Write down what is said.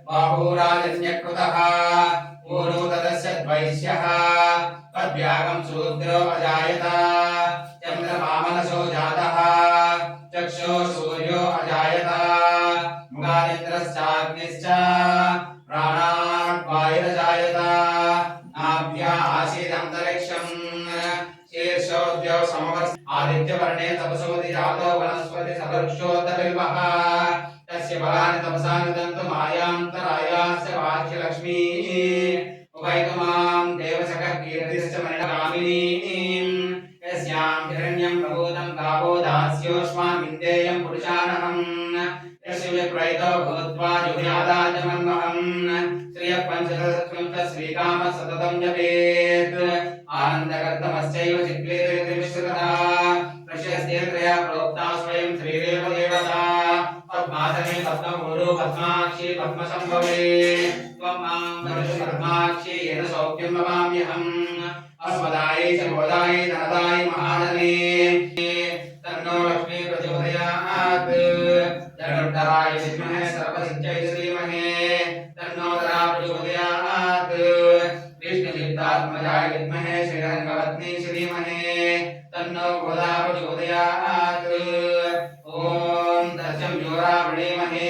बाहुराजन्यकृतः ऊरो तदस्य द्वैष्यः तद्व्यागं शूद्रो अजायत चन्द्रमामनसो जातः चक्षो सूर्यो अजायत मुखादिन्द्रश्चाग्निश्च प्राणाद्वायुरजायत नाभ्या आसीदन्तरिक्षं शीर्षोऽद्यौ समवर्ष आदित्यवर्णे तपसोऽधि जातो वनस्पति सदृक्षोत्तबिल्वः तस्य बलानि तपसा निदन्तु मायान्तरायास्य वाक्यलक्ष्मी उभयतुमां देवसखः कीर्तिश्च मणिकामिनीं यस्यां हिरण्यं प्रभूतं गावो दास्योऽस्मान् विन्देयं पुरुषानहम् यस्य विप्रयतो भूत्वा जुहुयादाजमन्महम् श्रियः पञ्चदशत्वं श्रीकामः सततं जपेत् आनन्दकर्तमश्चैव चिक्लेति विश्रुतः प्रशस्तेत्रया प्रोक्ता स्वयं श्रीरेव देवता पद्मासने पद्मभूरो पद्माक्षी पद्मसम्भवे त्वं मां दर्शय पद्माक्षी येन सौख्यं भवाम्यहम् अस्मदायै च गोदायै धनदायै महाधने तन्नो लक्ष्मी प्रचोदयात् जगद्धराय विद्महे सर्वसिद्ध्यै धीमहि तन्नो धरा प्रचोदयात् विष्णुचित्तात्मजाय विद्महे श्रीरङ्गपत्नी धीमहि तन्नो गोदा प्रचोदयात् ॐ तस्यं योरा वृणीमहे